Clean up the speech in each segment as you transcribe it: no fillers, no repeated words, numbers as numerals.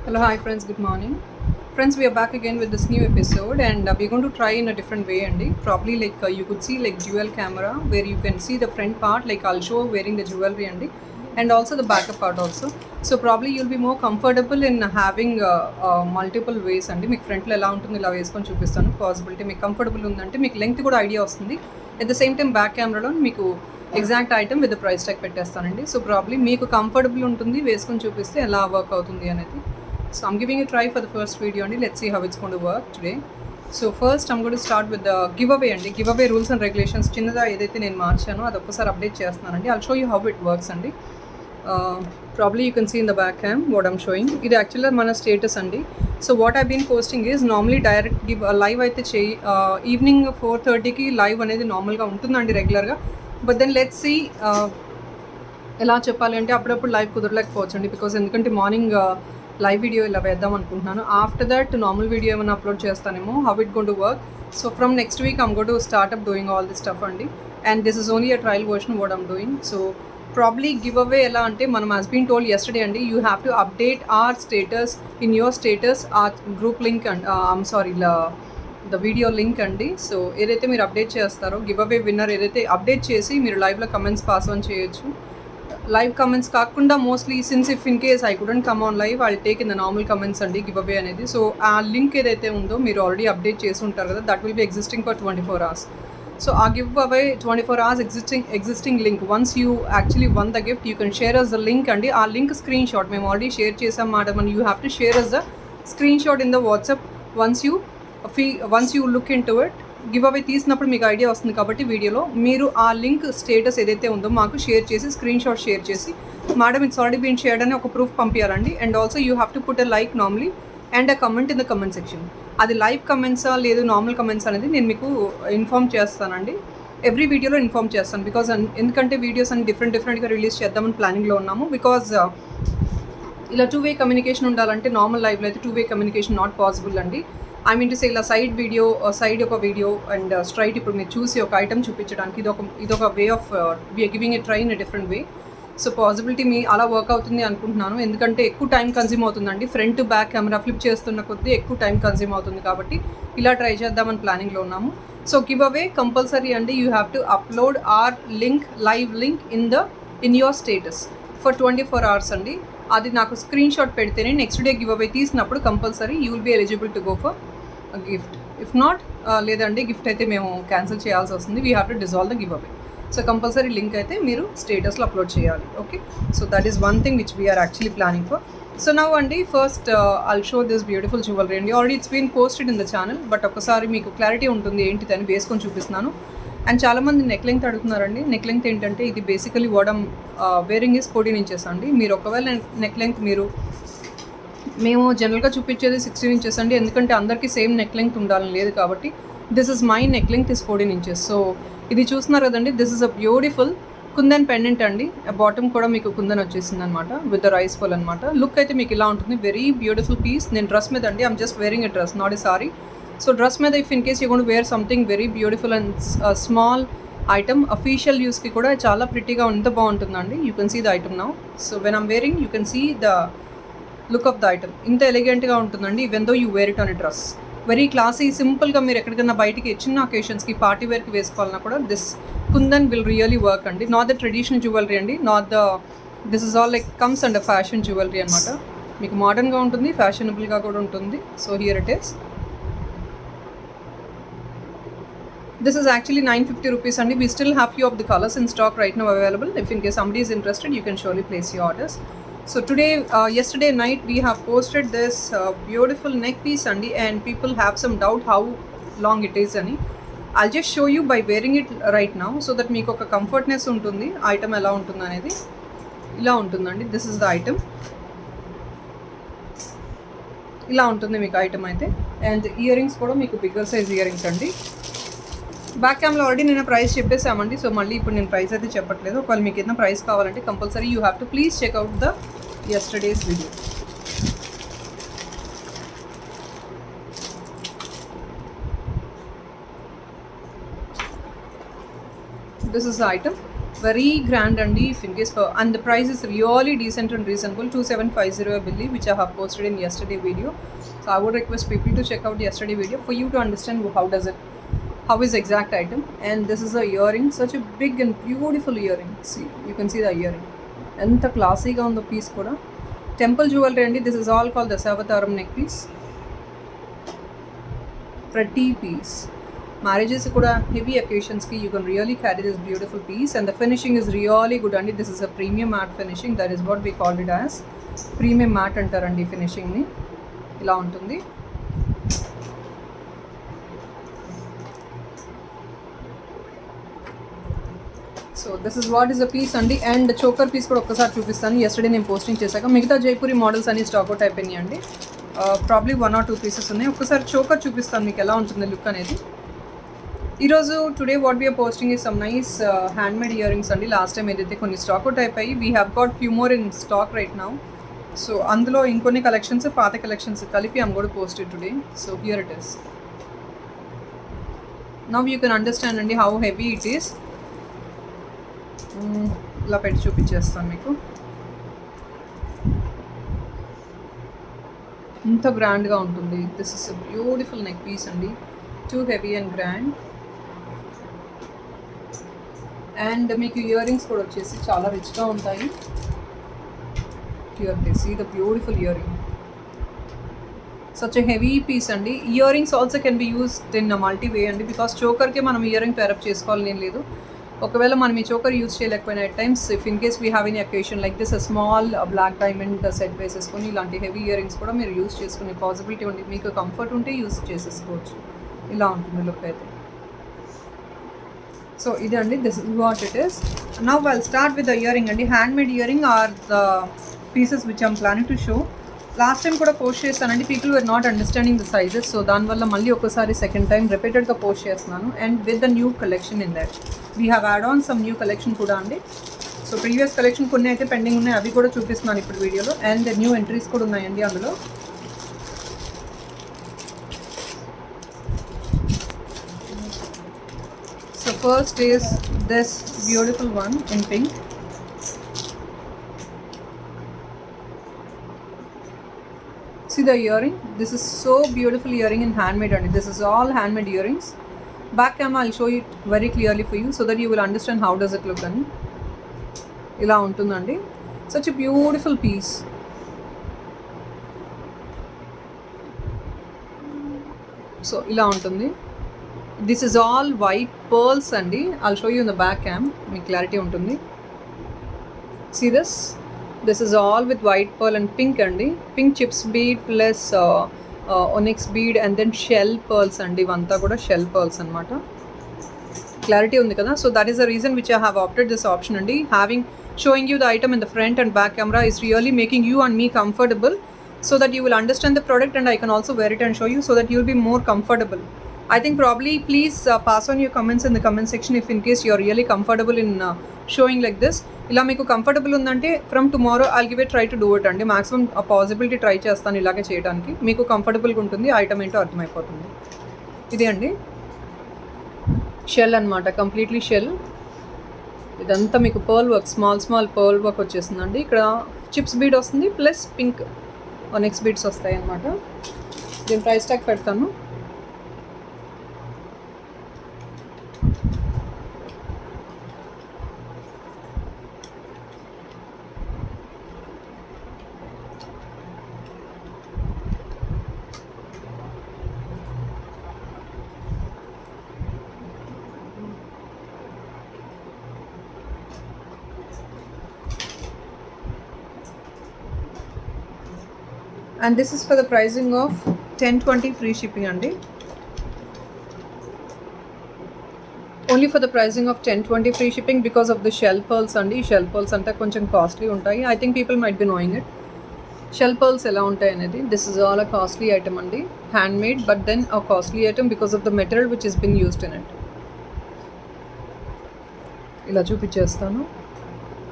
Hello, hi friends, good morning. Friends, we are back again with this new episode and we're going to try in a different way, Andy. Probably like you could see like dual camera where you can see the front part, like I'll show wearing the jewelry, Andy, and also the backup part also. So probably you'll be more comfortable in having multiple ways, Andy. మీకు ఫ్రంట్లో ఎలా ఉంటుంది ఇలా వేసుకొని చూపిస్తాను. Possibility మీకు comfortable ఉందంటే మీకు లెంగ్త్ కూడా ఐడియా వస్తుంది. At the same time back కెమెరాలో మీకు exact item with price tag పెట్టేస్తానండి. సో ప్రాబ్లీ మీకు కంఫర్టబుల్ ఉంటుంది వేసుకొని చూపిస్తే ఎలా వర్క్ అవుతుంది అనేది. So I'm giving a try for the first video and let's see how it's going to work today. So first I'm going to start with the giveaway and giveaway rules and regulations. చిన్నదా ఏదైతే నేను మార్చానో అది ఒక్కసారి update చేస్తున్నానండి. I'll show you how it works అండి. Probably you can see in the back cam what I'm showing. ఇది యాక్చువల్గా మన స్టేటస్ అండి. So what I been posting is normally direct live అయితే చేయి ఈవినింగ్ 4:30కి లైవ్ అనేది నార్మల్గా ఉంటుందండి రెగ్యులర్గా. బట్ దెన్ లెట్స్ సీ ఎలా చెప్పాలి అంటే అప్పుడప్పుడు లైవ్ కుదరలేకపోవచ్చు అండి. బికాజ్ ఎందుకంటే మార్నింగ్ లైవ్ వీడియో ఇలా వేద్దాం అనుకుంటున్నాను. ఆఫ్టర్ దట్ నార్మల్ వీడియో ఏమైనా అప్లోడ్ చేస్తానేమో. How it gonna work. So from next week I'm gonna start up doing all this stuff అండి. And this is only a trial version what I'm doing. So probably give away ఎలా అంటే మనం as been told yesterday అండి, you have to update our status in your status or group link and I'm sorry the video link అండి. So ఏదైతే మీరు update చేస్తారో give away winner ఏదైతే update చేసి మీరు లైవ్లో కమెంట్స్ పాస్ ఆన్ చేయొచ్చు. లైవ్ కమెంట్స్ కాకుండా mostly since if in case I couldn't come on live I take in the normal comments అండి గివ్ అవే అనేది. సో ఆ లింక్ ఏదైతే ఉందో మీరు ఆల్రెడీ అప్డేట్ చేసి ఉంటారు కదా, that will be existing for 24 hours. So uh give away 24 hours existing link. Once you actually won the gift you can share us the link అండి. ఆ లింక్ స్క్రీన్ షాట్ మేము already share చేసాం madam and you have to share us the screen shot in the WhatsApp once you look into it. Give away తీసినప్పుడు మీకు idea వస్తుంది కాబట్టి వీడియోలో మీరు ఆ లింక్ స్టేటస్ ఏదైతే ఉందో మాకు షేర్ చేసి స్క్రీన్ షాట్ షేర్ చేసి madam it's already been shared అని ఒక ప్రూఫ్ పంపించాలండి. And also you have to put a like normally and a comment in the comment section. అది లైవ్ కమెంట్సా లేదు నార్మల్ కమెంట్స్ అనేది నేను మీకు ఇన్ఫామ్ చేస్తానండి. ఎవ్రీ వీడియోలో ఇన్ఫామ్ చేస్తాను. బికాజ్ ఎందుకంటే వీడియోస్ అన్ని డిఫరెంట్గా రిలీజ్ చేద్దామని ప్లానింగ్లో ఉన్నాము. బికాజ్ ఇలా 2-way కమ్యూనికేషన్ ఉండాలంటే నార్మల్ లైవ్లో అయితే 2-way కమ్యూనికేషన్ నాట్ పాసిబుల్ అండి. ఐ మీన్ టు సే ఇలా సైడ్ ఒక వీడియో అండ్ స్ట్రైట్ ఇప్పుడు మీరు చూసి ఒక ఐటమ్ చూపించడానికి ఇదొక way of we're giving a try in a different way. So possibility మీ అలా వర్క్ అవుతుంది అనుకుంటున్నాను. ఎందుకంటే ఎక్కువ టైం కన్జ్యూమ్ అవుతుందండి. ఫ్రంట్ బ్యాక్ కెమెరా ఫ్లిప్ చేస్తున్న కొద్దీ ఎక్కువ టైం కన్జ్యూమ్ అవుతుంది కాబట్టి ఇలా ట్రై చేద్దామని ప్లానింగ్లో ఉన్నాము. సో గివ్ అవే కంపల్సరీ అండి. You have to upload or live link in your status for 24 hours అండి. అది నాకు స్క్రీన్ షాట్ పెడితేనే నెక్స్ట్ డే గివ్ అవే తీసినప్పుడు compulsory you will be eligible to go for gift. If not లేదండి gift అయితే మేము cancel చేయాల్సి వస్తుంది. We have to dissolve the give away. So compulsory link అయితే మీరు స్టేటస్లో అప్లోడ్ చేయాలి. Okay, so that is one thing which we're actually planning for. So now అండి first I'll show this beautiful jewellery అండి. Already it's been posted in the channel, but ఒకసారి మీకు clarity ఉంటుంది ఏంటిది అని వేసుకొని చూపిస్తున్నాను. అండ్ చాలామంది నెక్ లెంగ్త్ అడుగుతున్నారండి. నెక్ లెంగ్త్ ఏంటంటే ఇది బేసికలీ వాడమ్ వేరింగ్ ఈస్ 14 inches అండి. మీరు ఒకవేళ నెక్ లెంగ్త్ మేము జనరల్గా చూపించేది 16 inches అండి. ఎందుకంటే అందరికీ సేమ్ నెక్ లెంగ్త్ ఉండాలని లేదు కాబట్టి this is my neck length is 14 inches. So ఇది చూస్తున్నారు కదండి, this is a beautiful kundan pendant అండి. బాటమ్ కూడా మీకు కుందన్ వచ్చేసింది అనమాట విత్ ద రైస్ ఫుల్ అనమాట. లుక్ అయితే మీకు ఇలా ఉంటుంది. Very beautiful piece. నేను డ్రెస్ మీద అండి, I'm just wearing a dress not a sari. So dress మీద if in case you gonna wear something very beautiful and small item official యూస్కి కూడా చాలా ప్రిటీగా ఎంత బాగుంటుందండి. You can see the item now. So when I'm wearing you can see the look of the item. ఇంత ఎలిగెంట్గా ఉంటుందండి even though you wear it on a dress. Very classy సింపుల్గా మీరు ఎక్కడికైనా బయటికి చిన్న అకేషన్స్కి పార్టీ వేర్కి వేసుకోవాలన్నా కూడా this kundan will really work అండి. నాట్ ద ట్రెడిషనల్ జ్యువెలరీ అండి, this is all like comes and fashion jewellery అనమాట. మీకు మోడర్న్గా ఉంటుంది, ఫ్యాషనబుల్గా కూడా ఉంటుంది. So here it is. This is actually 950 rupees and we still have few of the colors in stock right now available. If in case somebody is interested, you can surely place your orders. So today, yesterday night we have posted this beautiful neck piece and people have some doubt how long it is ani. I'll just show you by wearing it right now so that meeku oka comfortness untundi. Item ela untundi anedi ila untundandi. This is the item. ఇలా ఉంటుంది మీకు item అయితే. And year rings కూడా మీకు bigger size ear rings అండి. Back క్యామ్లో already నేను price చెప్పేసామండి. So మళ్ళీ ఇప్పుడు నేను ప్రైస్ అయితే చెప్పట్లేదు. ఒకవేళ మీకు ఏదైనా ప్రైస్ కావాలంటే compulsory you have to please check out the yesterday's video. This is the item. Very grand అండి if in case for, and the price is really decent and reasonable. 2750 billi, which I have posted in yesterday video. So I would request people to check out yesterday video for you to understand how is exact item. And this is a earring, such a big and beautiful earring. See, you can see the earring ఎంత క్లాసీగా ఉందో piece కూడా. Temple jewellery అండి. This is all call Dashavataram neck piece. ప్రతి piece marriages కూడా heavy అకేషన్స్కి you can really carry this beautiful piece. And the finishing is really good అండి. This is a premium matte finishing. That is what we called it as premium matte అంటారండి ఫినిషింగ్ని. ఇలా ఉంటుంది. So this is what is a piece అండి. And choker piece కూడా ఒక్కసారి చూపిస్తాను. Yesterday నేను పోస్టింగ్ చేశాక మిగతా జైపూరి మోడల్స్ అన్ని స్టాక్అవుట్ అయిపోయినాయి అండి. ప్రాబ్లీ 1 or 2 పీసెస్ ఉన్నాయి. ఒక్కసారి చోకర్ చూపిస్తాను మీకు ఎలా ఉంటుంది లుక్ అనేది. ఈరోజు today what we're posting is some nice handmade earrings అండి. లాస్ట్ టైం ఏదైతే కొన్ని స్టాక్అవుట్ అయిపోయి we have got few more in stock right now. So అందులో ఇంకొన్ని కలెక్షన్స్, పాత కలెక్షన్స్ కలిపి I'm got post it today. So here it is. Now you can understand అండి how heavy it is. ఇలా పెట్టి చూపించేస్తాను మీకు. ఇంత గ్రాండ్గా ఉంటుంది. This is a beautiful neck piece అండి. Too heavy and grand. And మీకు ఇయర్ రింగ్స్ కూడా వచ్చేసి చాలా రిచ్గా ఉంటాయి. Here they see the beautiful ear ring. Such a heavy piece అండి. Ear rings also can be used in multi way అండి. Because చోకర్కే మనం ఇయర్ రింగ్ పేరప్ చేసుకోవాలని ఏం లేదు. ఒకవేళ మనం ఈ చోకర్ యూజ్ చేయలేకపోయినా at times if in case we have any occasion like this small black diamond set వేసేసుకొని ఇలాంటి హెవీ ఇయర్ రింగ్స్ కూడా మీరు యూజ్ చేసుకునే పాసిబిలిటీ ఉంది. మీకు కంఫర్ట్ ఉంటే యూజ్ చేసేసుకోవచ్చు. ఇలా ఉంటుంది లుక్ అయితే. సో ఇది అండి, this is what it is. Now I'll start with the ear ring అండి. Handmade ear ring are the pieces which I'm planning to show. Last time కూడా పోస్ట్ చేస్తానండి. People were not understanding the sizes. So దానివల్ల మళ్ళీ ఒకసారి second time రిపీటెడ్గా post చేస్తున్నాను. And with the new collection in that we have add on some new collection కూడా అండి. So previous collection కొన్ని అయితే పెండింగ్ ఉన్నాయి, అవి కూడా చూపిస్తున్నాను ఇప్పుడు వీడియోలో. అండ్ న్యూ ఎంట్రీస్ కూడా ఉన్నాయండి అందులో. So first is this beautiful one in pink. See the earring. This is so beautiful earring in handmade and this is all handmade earrings. Back camera I'll show it very clearly for you so that you will understand how does it look అని. ఇలా ఉంటుందండి. Such a beautiful piece. So ఇలా ఉంటుంది. This is all white pearls అండి. I'll show you in the back cam. మీకు clarity ఉంటుంది. See this? This is all with white pearl and pink అండి. Pink chips bead plus onyx bead and then shell pearls అండి. ఇవంతా కూడా shell pearls అనమాట. Clarity ఉంది కదా. So that is the reason which I have opted this option అండి. Having showing you the item in the front and back camera is really making you and me comfortable so that you will understand the product and I can also wear it and show you so that you will be more comfortable. I think probably please pass on your comments in the comment section if in case you are really comfortable in showing like this. ఇలా మీకు comfortable ఉందంటే from tomorrow I'll give a try to do it అండి. Maximum ఆ possibility try చేస్తాను ఇలాగే చేయడానికి. మీకు కంఫర్టబుల్గా ఉంటుంది, ఐటమ్ ఏంటో అర్థమైపోతుంది. ఇది అండి షెల్ అనమాట, కంప్లీట్లీ షెల్. ఇదంతా మీకు pearl work, small pearl work వచ్చేస్తుందండి. ఇక్కడ చిప్స్ బీడ్ వస్తుంది ప్లస్ పింక్ నెక్స్ట్ బీడ్స్ వస్తాయి అన్నమాట. దీని ప్రైస్ ట్యాగ్ పెడతాను. And this is for the pricing of 1020 free shipping అండి. Only for the pricing of 1020 free shipping because of the shell pearls అండి. Shell pearls అంటే కొంచెం costly ఉంటాయి. I think people might be knowing it. Shell pearls ఎలా ఉంటాయి అనేది. This is all a costly item అండి. Handmade but then a costly item because of the material which is been used in it. ఇలా చూపించేస్తాను.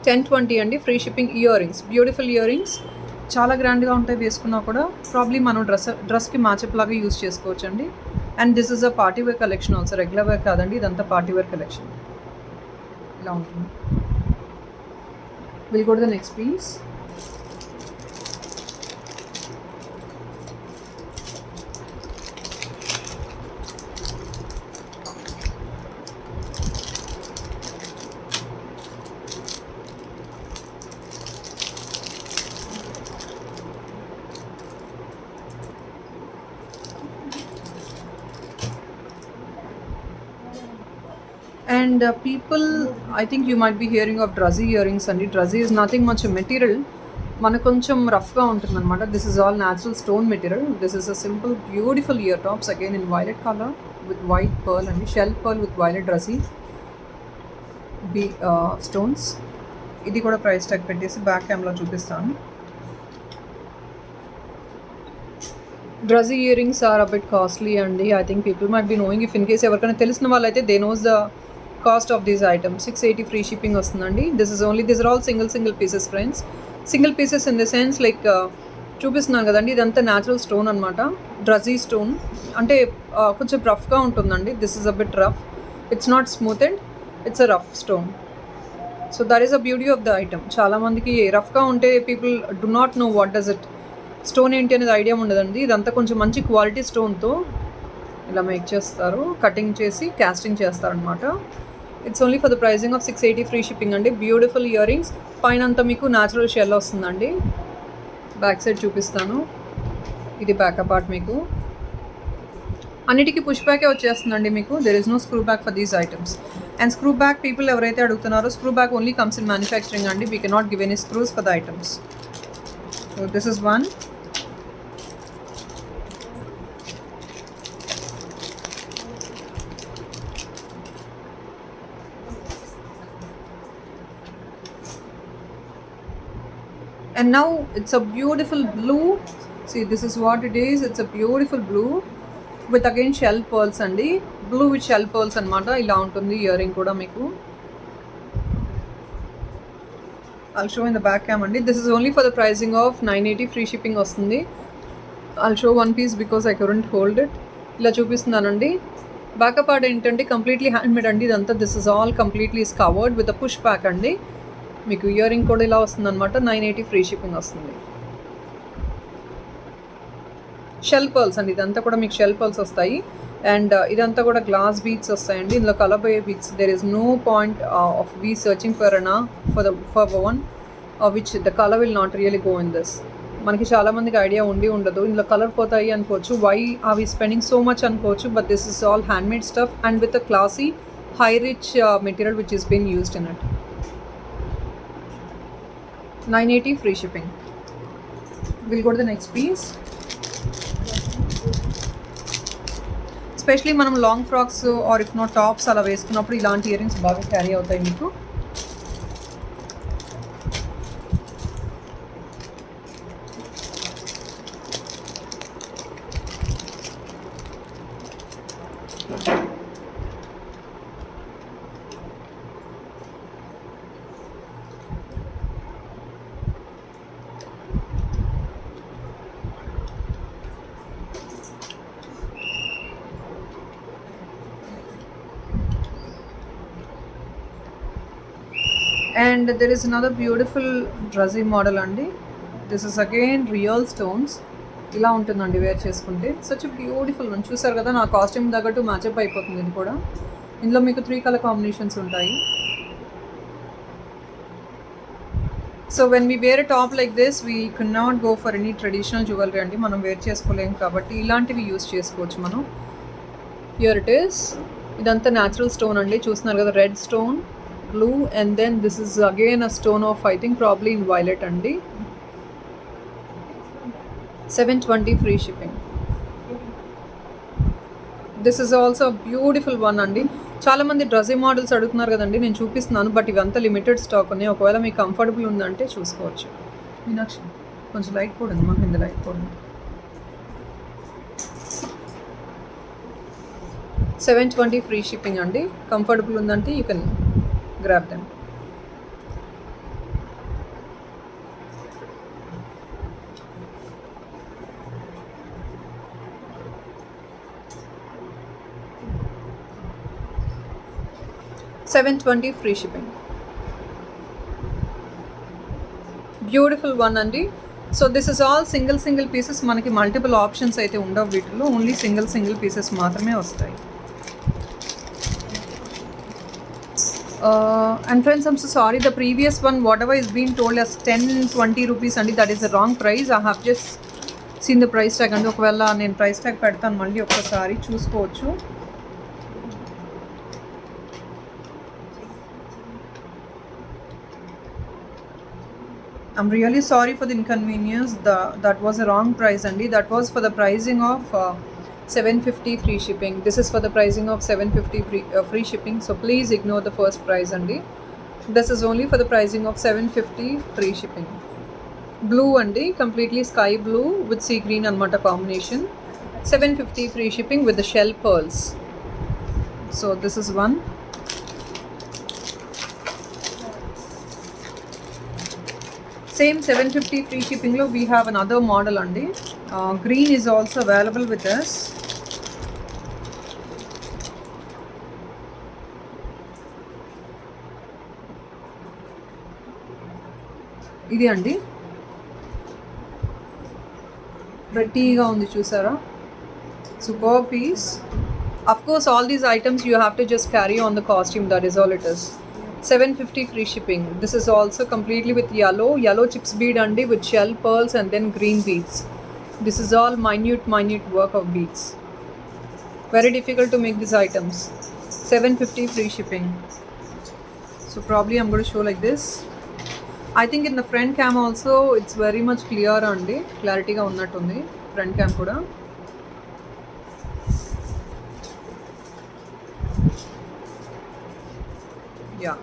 1020 అండి free shipping. Ear rings, beautiful ear rings, చాలా గ్రాండ్గా ఉంటాయి. వేసుకున్నా కూడా ప్రాబ్లీ మనం డ్రెస్కి మ్యాచప్ లాగా యూజ్ చేసుకోవచ్చు అండి. And this is a party wear collection also, regular wear కాదండి, ఇదంతా పార్టీ వేర్ కలెక్షన్. ఇలా ఉంటుంది. Will go to the next piece. And people, I think you might be hearing of druzzy earrings అండి. Druzzy is nothing much a material, మనకు కొంచెం రఫ్గా ఉంటుంది అనమాట. This is all natural stone material. This is a simple beautiful ear tops again in violet colour with white pearl అండి, shell pearl with violet druzy stones. ఇది కూడా price tag పెట్టేసి back క్యామ్లో చూపిస్తాను. Druzy ear rings are a bit costly అండి. I think people might be knowing, if in case ఎవరికైనా తెలిసిన వాళ్ళైతే they knows the cost of these items. 680 free shipping వస్తుందండి. These are all single pieces friends. Single pieces in the sense like చూపిస్తున్నాను కదండి, ఇదంతా natural stone అనమాట, డ్రజీ stone. అంటే కొంచెం రఫ్గా ఉంటుందండి. This is a bit rough, it's not smooth and it's a rough stone. So that is a beauty of the item. చాలామందికి రఫ్గా ఉంటే people do not know what does it, stone ఏంటి అనేది ఐడియా ఉండదండి. ఇదంతా కొంచెం మంచి క్వాలిటీ స్టోన్తో ఇలా మేక్ చేస్తారు, కటింగ్ చేసి కాస్టింగ్ చేస్తారనమాట. It's only for the pricing of 680 free shipping అండి. బ్యూటిఫుల్ ఇయర్ రింగ్స్, పైన అంతా మీకు న్యాచురల్ షెల్ వస్తుందండి. బ్యాక్ సైడ్ చూపిస్తాను, ఇది బ్యాక్ పార్ట్. మీకు అన్నిటికీ పుష్ బ్యాకే వచ్చేస్తుందండి మీకు. There is no screw back for these items. And screw back people ఎవరైతే అడుగుతున్నారో, screw back only comes in manufacturing అండి. We cannot give any screws for the items. So this is one. And now it's a beautiful blue. See, this is what it is. It's a beautiful blue with again shell pearls andi. Blue with shell pearls anamata. Ila untundi earring kuda meeku. I'll show in the back cam andi. This is only for the pricing of 980 free shipping vastundi. I'll show one piece because I couldn't hold it. Ila chupistunanandi. Back part entante completely handmade andi idantha. This is all completely is covered with a push back andi. మీకు ear ring కూడా ఇలా వస్తుంది అనమాట. 980 free shipping వస్తుంది. Shell pearls అండి, ఇదంతా కూడా మీకు షెల్ పర్ల్స్ వస్తాయి. అండ్ ఇదంతా కూడా గ్లాస్ బీట్స్ వస్తాయండి. ఇందులో కలబోయే beads, there is no point of we searching for one which the colour will not really go in this. మనకి చాలామందికి ఐడియా ఉండదు, ఇందులో కలర్ పోతాయి అనుకోవచ్చు. Why are we spending so much అనుకోవచ్చు. But this is all handmade stuff and with a classy high rich material which is been used in it. 980 free shipping. We'll go to the next piece. Especially మనం long frocks or if not tops అలా వేసుకున్నప్పుడు ఇలాంటి ear rings బాగా carry అవుతాయి మీకు. And there is another beautiful druzzy model అండి. This is again real stones. ఇలా ఉంటుందండి వేర్ చేసుకుంటే. Such beautiful one. చూసారు కదా, నా కాస్ట్యూమ్ తగ్గట్టు మ్యాచప్ అయిపోతుంది ఇది కూడా. ఇందులో మీకు 3 కలర్ కాంబినేషన్స్ ఉంటాయి. So when we wear a top like this, we can not go for any traditional jewellery అండి. మనం వేర్ చేసుకోలేము కాబట్టి ఇలాంటివి యూస్ చేసుకోవచ్చు మనం. Here it is. ఇదంతా న్యాచురల్ స్టోన్ అండి. చూస్తున్నారు కదా, red stone, blue, and then this is again a stone of I think probably in violet andi. 720 free shipping. This is also a beautiful one andi. చాలా మంది డ్రజీ models అడుగుతున్నారు కదండి, నేను చూపిస్తున్నాను. బట్ ఇవంతా లిమిటెడ్ స్టాక్ ఉన్నాయి. ఒకవేళ మీకు కంఫర్టబుల్ ఉందంటే చూసుకోవచ్చు. మీనాక్షి కొంచెం లైట్ కూడా ఉంది, మాకు కింద లైట్ కూడా ఉంది. 720 ఫ్రీ షిప్పింగ్ అండి. కంఫర్టబుల్ ఉందంటే you can grab them. 720 free shipping. Beautiful one అండి. So this is all single pieces. మనకి మల్టిపుల్ ఆప్షన్స్ అయితే ఉండవు వీటిలో, ఓన్లీ సింగిల్ పీసెస్ మాత్రమే వస్తాయి. And friends, I'm so sorry, the previous one whatever is being told as 10-20 rupees అండి, that is the wrong price. I have just seen the price tag అండి. ఒకవేళ నేను price tag పెడతాను, మళ్ళీ ఒక్కసారి చూసుకోవచ్చు. I'm really sorry for the inconvenience. That was a wrong price అండి. That was for the pricing of 750 free shipping. This is for the pricing of 750 free shipping. So please ignore the first price andi. This is only for the pricing of 750 free shipping. Blue andi, completely sky blue with sea green anamata combination. 750 free shipping with the shell pearls. So this is one. Same 750 free shipping lo we have another model andi. Green is also available with us. ఇది అండి, ప్రెట్టీగా ఉంది చూసారా, super piece. Of course all these items you have to just carry on the costume, that is all it is. 750 free shipping. This is also completely with yellow chips bead andi, with shell pearls and then green beads. This is all minute work of beads. Very difficult to make these items. 750 free shipping. So probably I'm going to show like this. I think in the front cam also it's very much clear andi, clarity ga unnattundi front cam kuda. Yeah.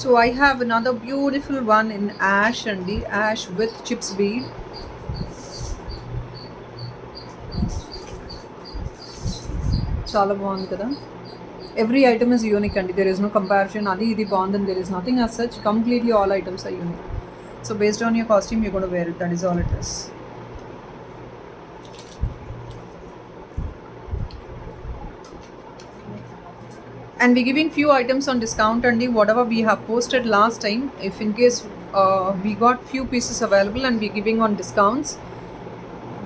So I have another beautiful one in ash and the ash with chips bead. Chala bagundi kada. Every item is unique and there is no comparison. Adi idi bond and there is nothing as such. Completely all items are unique. So based on your costume you're going to wear it. That is all it is. And we're giving few items on discount and whatever we have posted last time, if in case we got few pieces available and we're giving on discounts,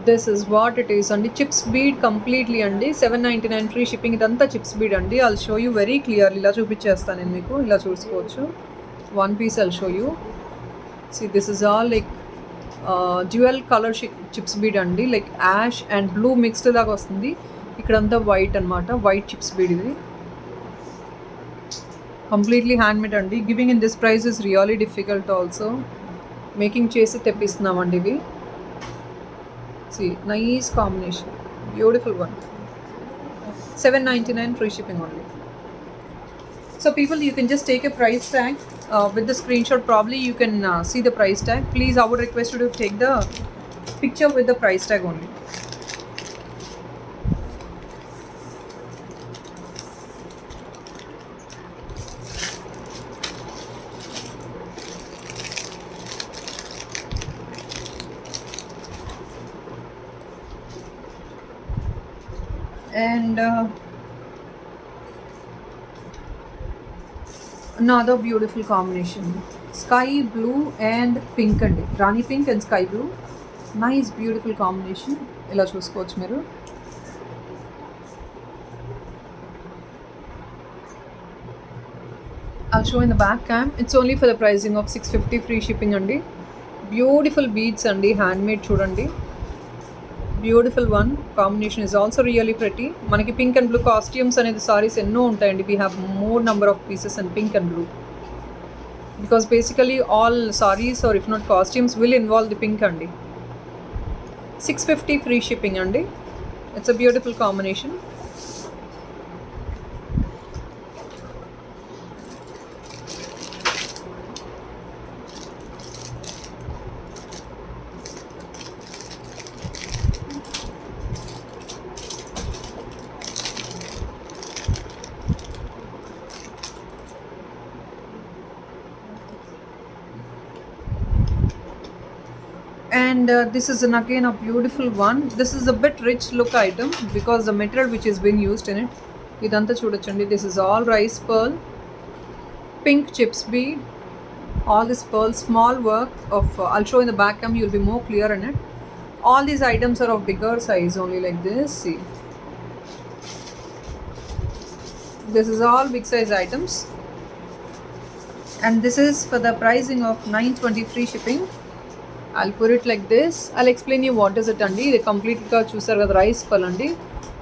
this is what it is and chips bead completely andi. 799 free shipping. Idantha chips bead andi. I'll show you very clearly. Ila chupichestanu nenu meeku, ila chuskochu. One piece I'll show you. See, this is all like dual color chips bead andi, like ash and blue mixed laga vastundi. Ikkadantha white anamata, white chips bead idi. Completely handmade andi. Giving in this price is really difficult also. Making chesi teppistunam andi ivi. See, nice combination, beautiful one. 799 free shipping only. So people, you can just take a price tag with the screenshot. Probably you can see the price tag. Please, I would request you to take the picture with the price tag only. And another beautiful combination, sky blue and pink and rani pink and sky blue. Nice beautiful combination. Ila chuskochu meeru. I'll show in the back cam. It's only for the pricing of 650 free shipping andi. Beautiful beads andi, handmade chudandi. Beautiful one. Combination is also really pretty. Manaki pink and blue costumes anedi sarees enno untayandi. We have more number of pieces in pink and blue, because basically all sarees or if not costumes will involve the pink andi. 650 free shipping andi. It's a beautiful combination. And this is again a beautiful one. This is a bit rich look item because the material which is being used in it. Idantha chudachandi. This is all rice pearl, pink chips bead, all this pearl, small work of. I'll show in the back cam. You'll be more clear in it. All these items are of bigger size, only like this. See, this is all big size items, and this is for the pricing of 920 free shipping. I'll put it like this. I'll explain you what is it andi. ఇది complete గా చూసారు కదా, rice pearl అండి.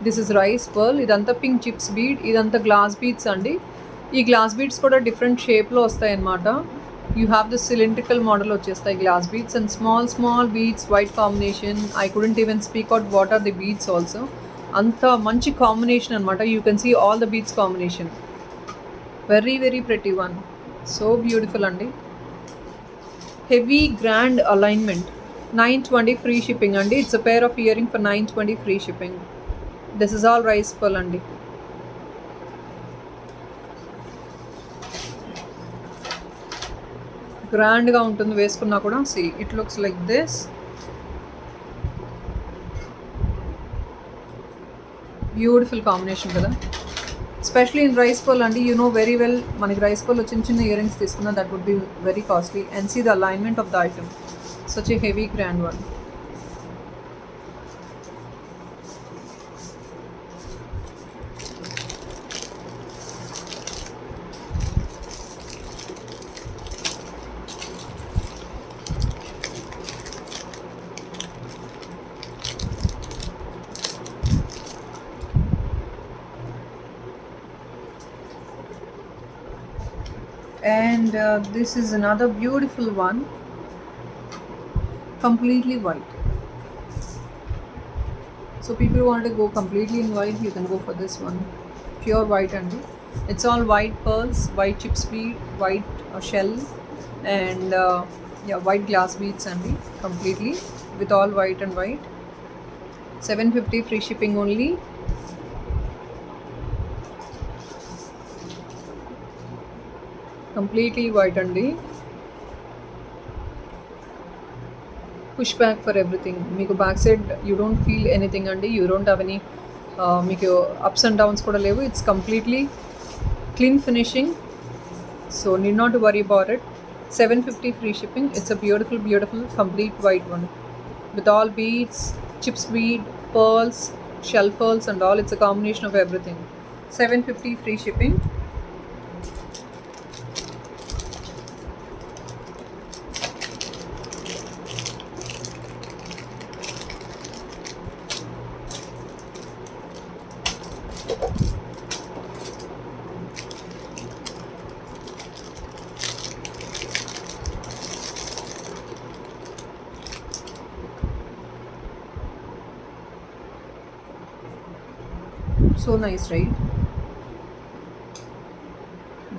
This is rice pearl. ఇదంతా pink chips bead, ఇదంతా glass beads అండి. ఈ glass beads కూడా డిఫరెంట్ షేప్లో వస్తాయి అన్నమాట. You have this cylindrical model వచ్చేస్తాయి glass beads and small small beads, white combination. I couldn't even speak out what are the beads also. అంత మంచి కాంబినేషన్ అనమాట. You can see all the beads combination. Very very pretty one. So beautiful అండి. Heavy grand alignment. 920 free shipping అండి. It's a pair of earring for 920 free shipping. This is all rice pearl అండి. గ్రాండ్గా ఉంటుంది వేసుకున్నా కూడా. See it looks like this. Beautiful combination కదా. Specially in rice pearl అండి. You know very well, మనకి rice pearl చిన్న చిన్న ఇయర్ రింగ్స్ తీసుకున్నా that would be very costly. And see the alignment of the item. Such a heavy grand one. And this is another beautiful one, completely white. So people who want to go completely in white, you can go for this one, pure white. And it's all white pearls, white chips bead, white shell, and yeah, white glass beads and completely with all white and white. 750 free shipping only. Completely white అండి. Push back for everything. మీకు back side you don't feel anything అండి. You don't have any మీకు ups and downs కూడా లేవు. It's completely clean finishing. So need not worry about it. 750 free shipping. It's a beautiful beautiful complete white one with all beads, chips bead, pearls, shell pearls and all. It's a combination of everything. 750 free shipping. So nice, right?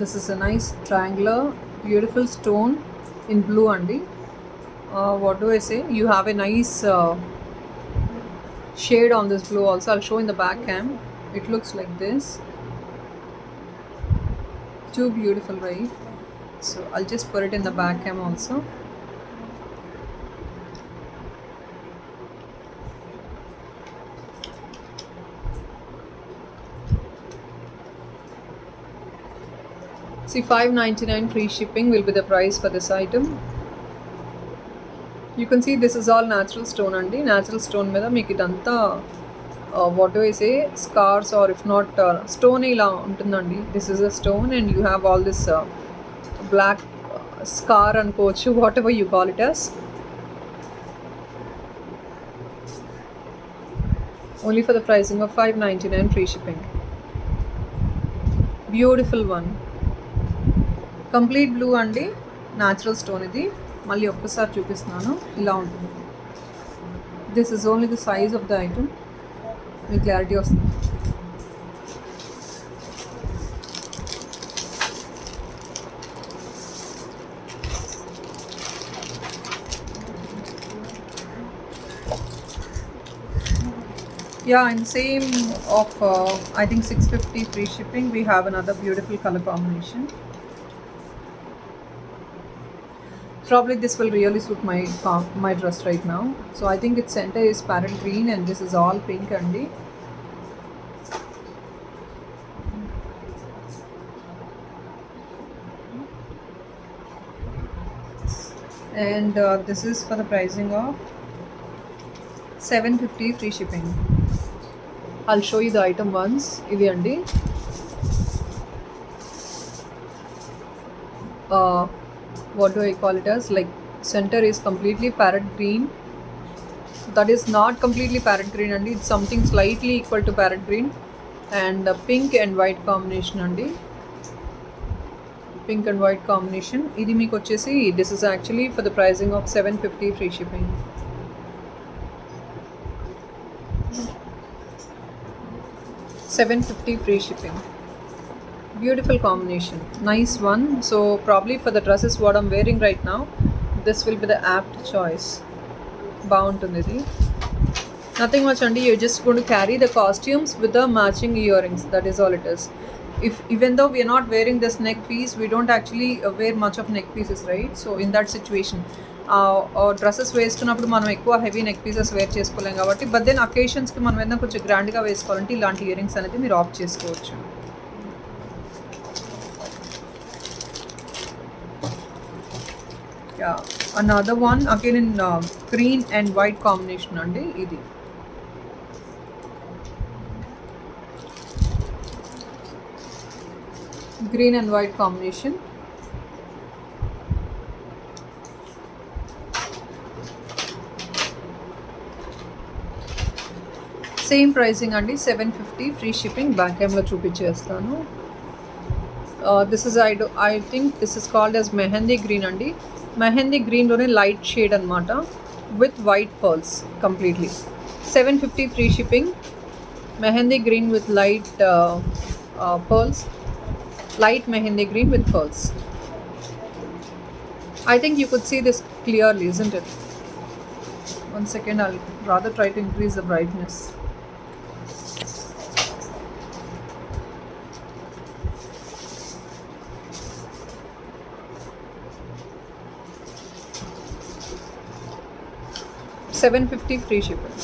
This is a nice triangular beautiful stone in blue andi. What do I say, you have a nice shade on this blue also. I'll show in the back cam. It looks like this. Too beautiful, right? So I'll just put it in the back cam also. See, 599 free shipping will be the price for this item. You can see this is all natural stone andi. Natural stone మీద మీకు ఇదంతా what do I say, scars or if not stone ఇలా ఉంటుందండి. This is a stone and you have all this black scar అనుకోవచ్చు, whatever you call it as. Only for the pricing of 599 free shipping. Beautiful one. Complete blue అండి. Natural stone ఇది. మళ్ళీ ఒక్కసారి చూపిస్తున్నాను. ఇలా ఉంటుంది. This is only the size of the item. Me clarity వస్తుంది. Yeah, in the same of I think 650 free shipping, we have another beautiful color combination. Probably this will really suit my dress right now. So I think its center is parrot green and this is all pink andi. And this is for the pricing of 750 free shipping. I'll show you the item once. Ivi andi. What do I call it as? Like center is completely parrot green. That is not completely parrot green andi. It's something slightly equal to parrot green. And pink and white combination andi. Pink and white combination. Idi meeku vachesi this is actually for the pricing of 750 free shipping. 750 free shipping. Beautiful combination, nice one. So probably for the dresses what I'm wearing right now, this will be the apt choice. Bauntundi idi. Nothing much andi. You're just going to carry the costumes with the matching earrings. That is all it is. If even though we are not wearing this neck piece, we don't actually wear much of neck pieces, right? So in that situation, dresses వేసుకున్నప్పుడు మనం ఎక్కువ heavy neck pieces wear చేసుకోలేం కాబట్టి, but then అకేషన్స్కి మనం ఏదైనా కొంచెం గ్రాండ్గా వేసుకోవాలంటే ఇలాంటి ఇయరింగ్స్ అనేది మీరు ఆప్ట్ చేసుకోవచ్చు. Another one again in green and white combination andi. Idi green and white combination. Same pricing అండి. 750 ఫ్రీ షిప్పింగ్. బ్యాక్ క్యామ్లో చూపించేస్తాను. This is I think this is called as mehndi green అండి. మెహందీ గ్రీన్లోనే లైట్ షేడ్ అనమాట with white pearls completely. 750 free shipping. Mehndi green with light pearls. Light mehendi green with pearls. I think you could see this clearly, isn't it? One second, I'll rather try to increase the brightness. $750 free shipping.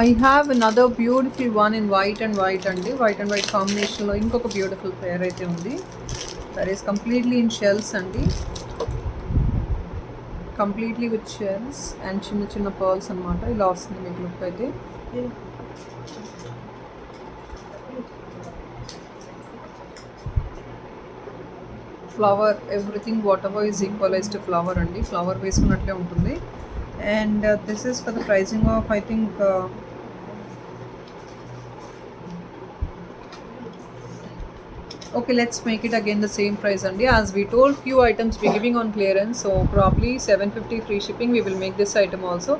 I have another beautiful one in white and white అండి. White and white కాంబినేషన్లో ఇంకొక beautiful పేర్ అయితే ఉంది. That is completely in shells అండి. Completely with shells and చిన్న చిన్న pearls అనమాట. ఇలా వస్తుంది మీకు లుక్ అయితే. Flower everything what ever is equalised flower అండి. ఫ్లవర్ వేసుకున్నట్లే ఉంటుంది. And this is for the pricing of I think okay, let's make it again the same price andi. As we told, few items we're giving on clearance, so probably 750 free shipping. We will make this item also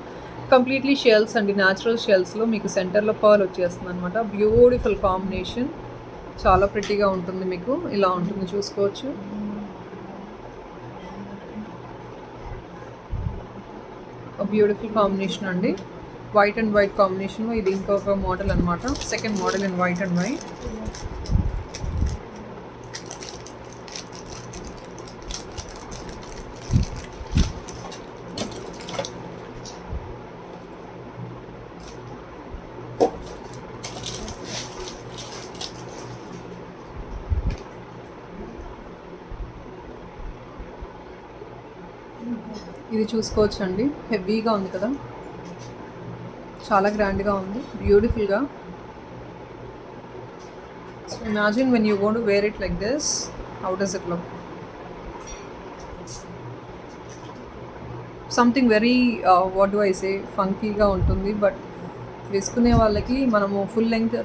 completely shells and natural shells lo meeku center lo pearl వచ్చేస్తుంది అనమాట. Beautiful combination, చాలా ప్రిటీగా ఉంటుంది. మీకు ఇలా ఉంటుంది, చూసుకోవచ్చు. Beautiful combination అండి. White and white కాంబినేషన్లో ఇది ఇంకొక మోడల్ అనమాట. Second model in white and white. ఇది చూసుకోవచ్చు అండి. హెవీగా ఉంది కదా, చాలా గ్రాండ్గా ఉంది, బ్యూటిఫుల్గా. So imagine when you gonna wear it like this, how does it look? Something very what do I say, ఫంకీగా ఉంటుంది. బట్ వేసుకునే వాళ్ళకి మనము ఫుల్ లెంగ్త్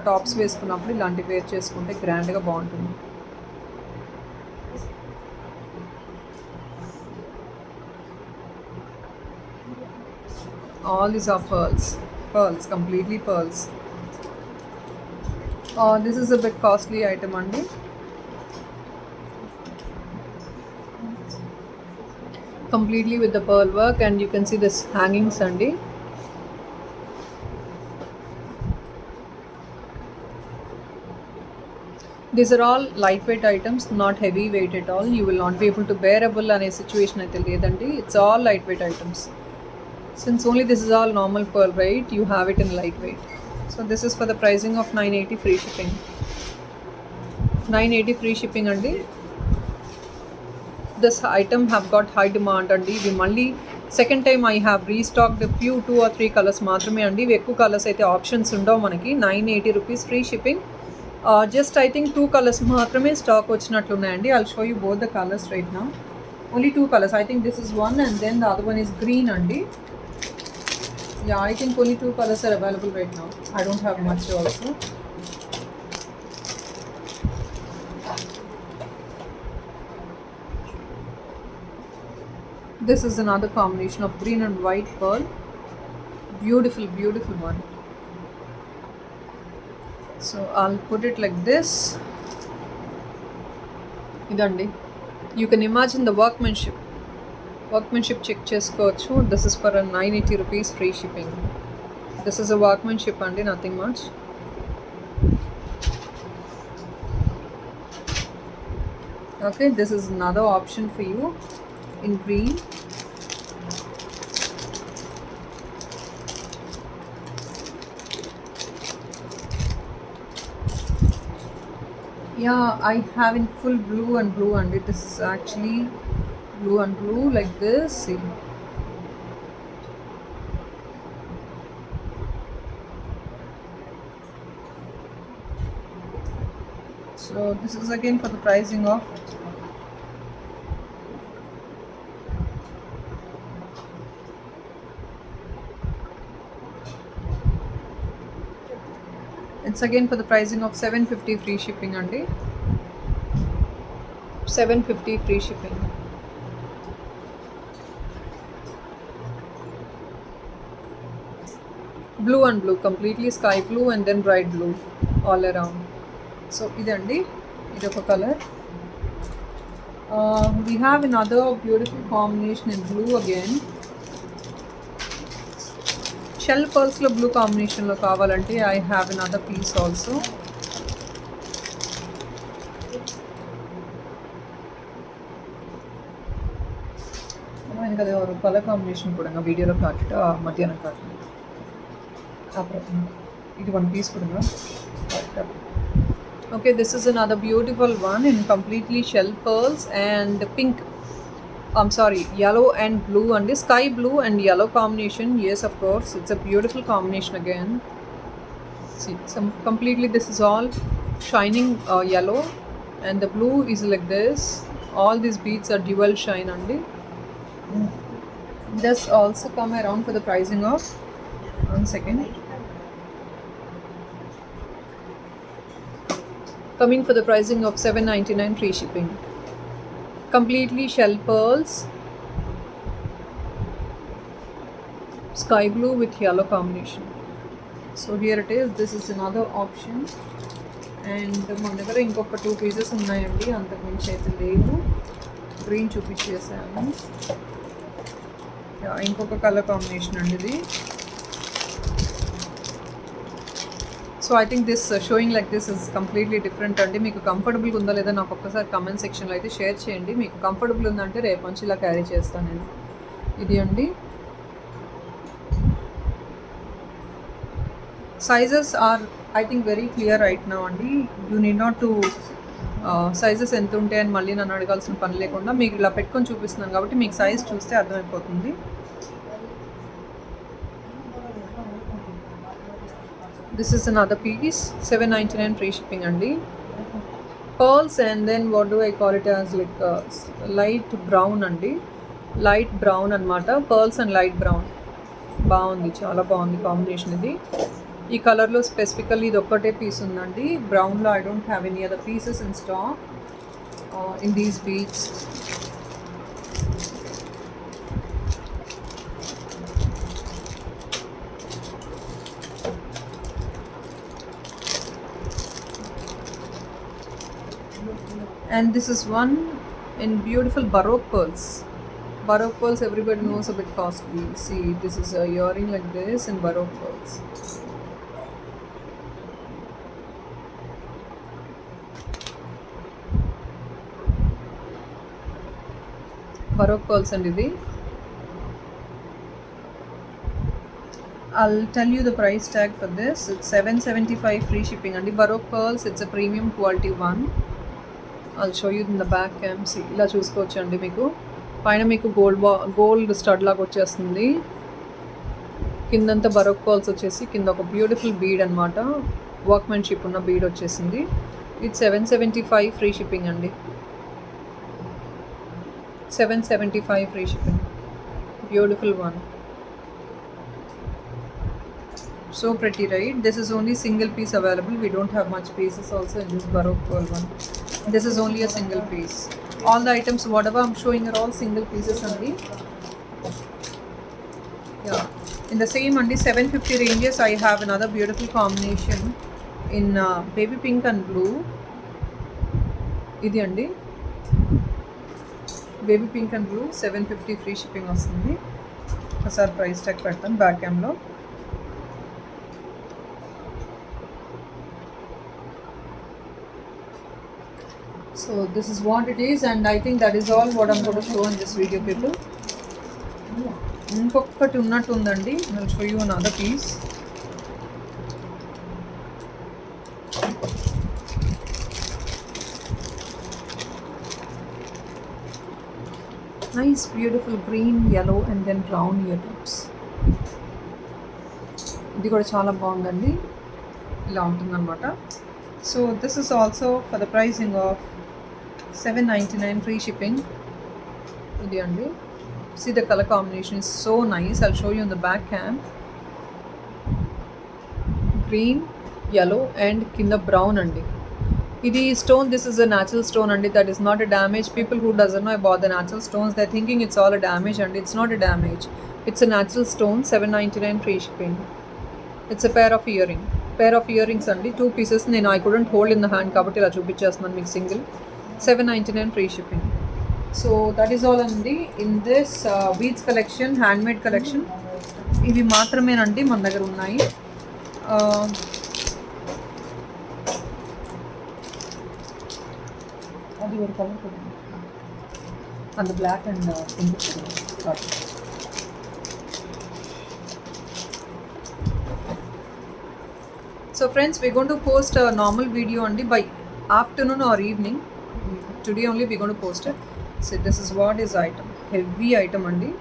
టాప్స్ వేసుకున్నప్పుడు ఇలాంటివి వేర్ చేసుకుంటే గ్రాండ్గా బాగుంటుంది. All these are pearls pearls, completely pearls. This is a bit costly item andi. Completely with the pearl work, and you can see this hangings andi. These are all lightweight items, not heavy weight at all. You will not be able to bearable ane situation aithe ledandi. It's all lightweight items. Since only this is all normal pearl, right? You have it in lightweight. So this is for the pricing of 980 free shipping. 980 free shipping andi. This item have got high demand andi. We malli second time I have restocked a few 2 or 3 colors maatrame andi. Ekku colors aithe options undav manaki. 980 rupees free shipping. Just I think 2 colors maatrame stock vachinatlu unnayandi. I'll show you both the colors right now. Only 2 colors. I think this is one and then the other one is green andi. Yeah, I think only 2 colors are available right now. I don't have much also. This is another combination of green and white pearl. Beautiful, beautiful one. So I'll put it like this. Idandi. You can imagine the workmanship. Workmanship check cheskochu. This is for a 980 rupees free shipping. This is a workmanship andi, nothing much. Okay, this is another option for you in green. Yeah, I have in full blue and blue, and this is actually blue and blue like this. See, so this is again for the pricing of it's again for the pricing of 750 free shipping andi. 750 free shipping. Blue and blue, completely sky blue and then bright blue all around. So idandi, idoka color. We have another beautiful combination in blue again. Shell pearls lo blue combination lo kavalante I have another piece also. Or color combination kudanga video lo kaatita madhyana kaatita. It one piece kudanga. Okay, this is another beautiful one in completely shell pearls and pink. I'm sorry, yellow and blue and sky blue and yellow combination. Yes, of course, it's a beautiful combination again. See, some completely this is all shining yellow and the blue is like this. All these beads are dual shine only. This also come around for the pricing of 1 second. Coming for the pricing of 799 free shipping. Completely shell pearls, sky blue with yellow combination. So here it is. This is another option. And మన దగ్గర ఇంకొక 2 pieces ఉన్నాయండి, అంతకు మించి అయితే లేవు. Green చూపించేసాను. ఇంకొక కలర్ కాంబినేషన్ అండి ఇది. So I think this showing like this is completely different అండి. మీకు కంఫర్టబుల్గా ఉందా లేదా నాకు ఒక్కసారి కమెంట్ సెక్షన్లో అయితే షేర్ చేయండి. మీకు కంఫర్టబుల్ ఉందంటే రేపు నుంచి ఇలా క్యారీ చేస్తాను నేను. ఇది అండి. Sizes are I think very clear right now అండి. You need not to sizes ఎంత ఉంటాయని మళ్ళీ నన్ను అడగాల్సిన పని లేకుండా మీకు ఇలా పెట్టుకొని చూపిస్తున్నాను కాబట్టి మీకు సైజ్ చూస్తే అర్థమైపోతుంది. This is another piece, 799 free shipping andi. Pearls and then what do I call it as like light brown andi. Light brown anamata. Pearls and light brown. బాగుంది, చాలా బాగుంది కాంబినేషన్ ఇది. ఈ కలర్లో స్పెసిఫికల్లీ ఇది ఒక్కటే పీస్ ఉందండి. బ్రౌన్లో I don't have any other pieces in stock in these beads. And this is one in beautiful Baroque pearls. Baroque pearls, everybody knows, a bit costly. See, this is a earring like this in Baroque pearls. Baroque pearls and ఇది. I'll tell you the price tag for this. It's 775 free shipping. And the Baroque pearls, it's a premium quality one. I'll show you in the back cam. See, ఇలా చూసుకోవచ్చండి. మీకు పైన మీకు gold stud లాగా వచ్చేస్తుంది. కిందంతా baroque pearls వచ్చేసి కింద ఒక బ్యూటిఫుల్ బీడ్ అనమాట. వర్క్మెన్షిప్ ఉన్న బీడ్ వచ్చేసింది. ఇది 775 ఫ్రీ షిప్పింగ్ అండి. 775 free shipping. Beautiful one. So pretty, right? This is only single piece available. We don't have much pieces also in this Baroque pearl one. This is only a single piece. All the items whatever I'm showing are all single pieces only. Yeah, in the same only 750 ranges I have another beautiful combination in baby pink and blue. ఇది అండి baby pink and blue 750 free shipping వస్తుంది. ఒకసారి price tag పెడతాను back క్యామ్లో. So this is what it is, and I think that is all what I'm going to show in this video, people. ఇంకొకటి ఉన్నట్టు ఉందండి. I'll show you another piece. Nice beautiful green, yellow and then brown earrings. ఇది కూడా చాలా బాగుందండి. ఇలా ఉంటుందన్నమాట. So this is also for the pricing of 799 free shipping. ఇది అండి. See the color combination is so nice. I'll show you in the back cam. Green, yellow and kinda brown andi. Idi stone, this is a natural stone andi, that is not a damage. People who doesn't know about the natural stones, they're thinking it's all a damage, and it's not a damage. It's a natural stone. 799 free shipping. It's a pair of earrings andi, 2 pieces. I couldn't hold in the hand kabatti ila chupichestunnan meeku single. 799 free shipping. So that is all andi in this beads collection, handmade collection. ఇవి మాత్రమేనండి మన దగ్గర ఉన్నాయి. అది ఒక colour and black and pink. So friends, we're going to post a normal video only by afternoon or evening. Today only we're going to post it. So this is what is item. Heavy item only.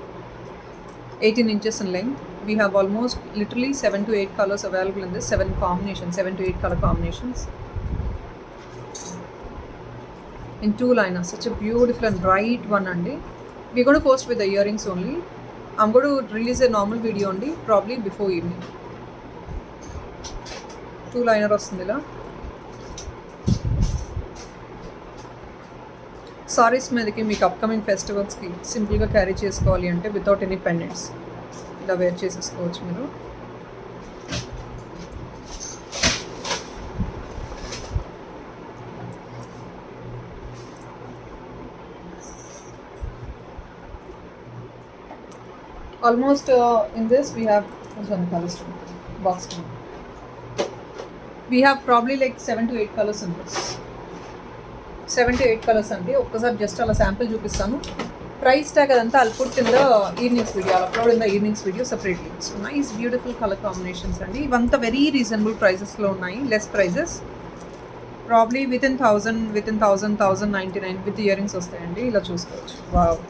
18 inches in length. We have almost literally 7 to 8 colors available in this. 7 to 8 color combinations. In 2 liners. Such a beautiful and bright one only. We're going to post with the earrings only. I'm going to release a normal video only, probably before evening. 2 liner వస్తుందిలా. Saris మీదకి మీకు upcoming ఫెస్టివల్స్కి సింపుల్గా carry చేసుకోవాలి అంటే without any pendants ఇలా wear చేసేసుకోవచ్చు మీరు. Almost in this we have box stone. We have probably like 7 to 8 colors in this. 7 to 8 colors అండి. ఒక్కసారి జస్ట్ అలా శాంపిల్ చూపిస్తాను. ప్రైస్ ట్యాగ్ అదంతా I'll put in the evenings video. I'll upload in the evenings video separately. So nice beautiful color combinations అండి. ఇవంతా very reasonable ప్రైజెస్లో ఉన్నాయి. Less prices, probably with in 1099 with earrings వస్తాయండి. ఇలా చూసుకోవచ్చు. Wow.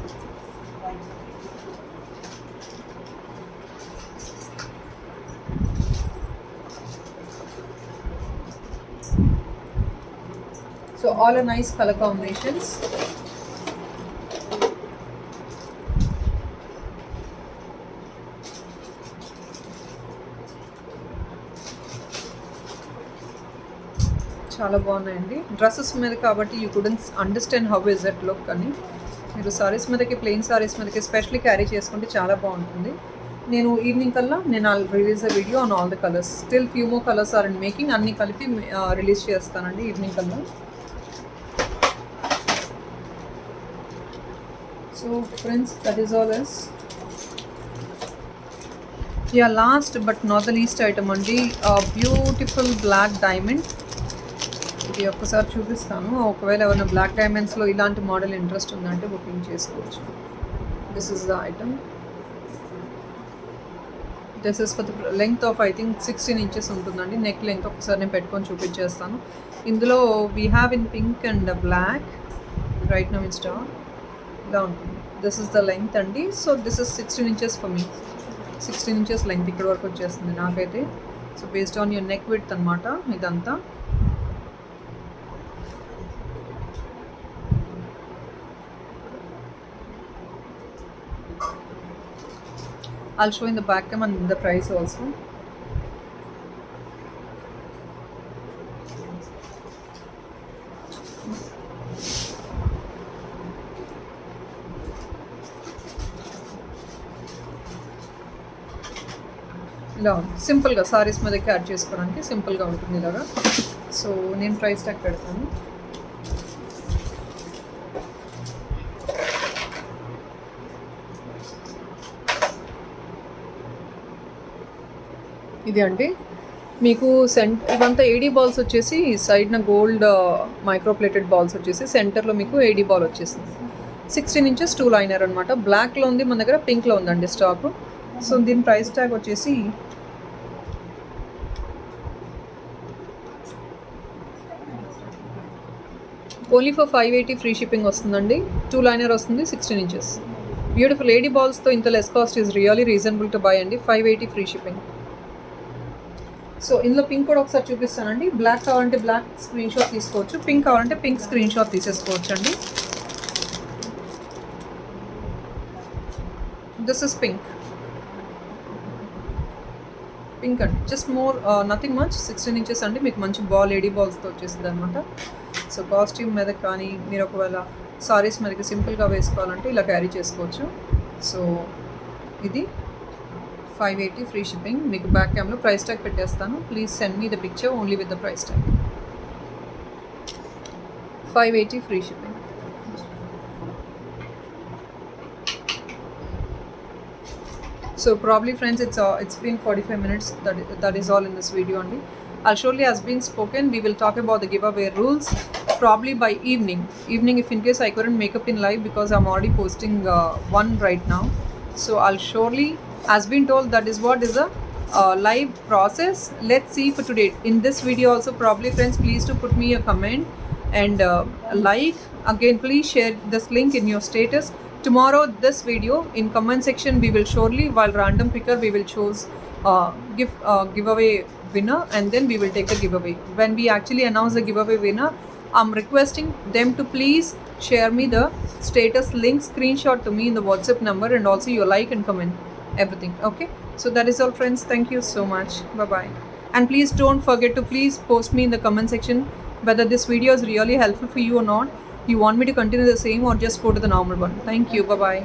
So all are nice color combinations. చాలా బాగున్నాయండి. Dresses మీద కాబట్టి you couldn't understand how is that look అని. మీరు సారీస్ మీదకి, ప్లెయిన్ సారీస్ మీదకి ఎస్పెషల్లీ క్యారీ చేసుకుంటే చాలా బాగుంటుంది. నేను ఈవినింగ్ కల్లా I'll release a video on all the colors. Still few more colors are in making. అన్నీ కలిపి రిలీజ్ చేస్తానండి ఈవినింగ్ కల్లా. So friends, that is all else. Yeah, last but not the least item అండి, beautiful black diamond. ఇది ఒక్కసారి చూపిస్తాను. ఒకవేళ ఎవరైనా బ్లాక్ డైమండ్స్లో ఇలాంటి మోడల్ ఇంట్రెస్ట్ ఉందంటే బుకింగ్ చేసుకోవచ్చు. This is the item. This is for the length of I think 16 inches ఉంటుందండి. నెక్ లెంగ్త్ ఒకసారి నేను పెట్టుకొని చూపించేస్తాను. ఇందులో we have in pink and black right now in stock. ఇలా ఉంటుంది. దిస్ ఇస్ ద లెంగ్త్ అండి. So this is 16 inches for me. 16 inches length ఇక్కడ వరకు వచ్చేస్తుంది నాకైతే. So based on your neck width అనమాట ఇదంతా. I'll show in the back cam and the price also. ఇలా సింపుల్గా సారీస్ మీదకి యాడ్ చేసుకోవడానికి సింపుల్గా ఉంటుంది ఇలాగా. సో నేను ప్రైస్ ట్యాగ్ పెడతాను. ఇది అండి మీకు ఇవంతా ఏడీ బాల్స్ వచ్చేసి సైడ్న గోల్డ్ మైక్రోప్లేటెడ్ బాల్స్ వచ్చేసి సెంటర్లో మీకు ఏడీ బాల్ వచ్చేసింది. 16 ఇంచెస్ 2 లైనర్ అనమాట. బ్లాక్లో ఉంది మన దగ్గర, పింక్లో ఉందండి స్టాక్. సో దీని ప్రైస్ ట్యాగ్ వచ్చేసి ఓన్లీ ఫర్ 580 ఫ్రీ షిప్పింగ్ వస్తుందండి. 2 లైనర్ వస్తుంది, 16 ఇంచెస్. బ్యూటిఫుల్ ఏడీ బాల్స్తో ఇంత less cost is really reasonable to buy అండి. 580 ఫ్రీ షిప్పింగ్. సో ఇందులో పింక్ కూడా ఒకసారి చూపిస్తానండి. బ్లాక్ కావాలంటే బ్లాక్ స్క్రీన్ షాట్ తీసుకోవచ్చు, పింక్ కావాలంటే పింక్ స్క్రీన్ షాట్ తీసేసుకోవచ్చు అండి. This is pink. పింక్ అండి, just more nothing much. 16 inches అండి, మీకు మంచి బాల్ ఏడీ బాల్స్తో వచ్చేసింది అనమాట. సో కాస్ట్యూమ్ మీద కానీ మీరు ఒకవేళ సారీస్ మీదకి సింపుల్గా వేసుకోవాలంటే ఇలా క్యారీ చేసుకోవచ్చు. సో ఇది 580 ఫ్రీ షిప్పింగ్. మీకు బ్యాక్ క్యామ్లో ప్రైస్ ట్యాగ్ పెట్టేస్తాను. Please send me the picture only with the price tag. 580 free shipping. So probably friends, it's been 45 minutes. That is all in this video only. I'll surely has been spoken. We will talk about the giveaway rules probably by evening if in case I couldn't make up in live because I'm already posting one right now. So I'll surely, as been told, that is what is a live process. Let's see for today. In this video also probably friends, please to put me a comment and like. Again, please share this link in your status. Tomorrow this video in comment section we will surely, while random picker, we will choose giveaway winner and then we will take the giveaway. When we actually announce the giveaway winner, I'm requesting them to please share me the status link, screenshot to me in the WhatsApp number, and also your like and comment everything. Okay, so that is all friends. Thank you so much. Bye bye. And please don't forget to please post me in the comment section whether this video is really helpful for you or not. You want me to continue the same or just go to the normal one. Thank you. Bye bye.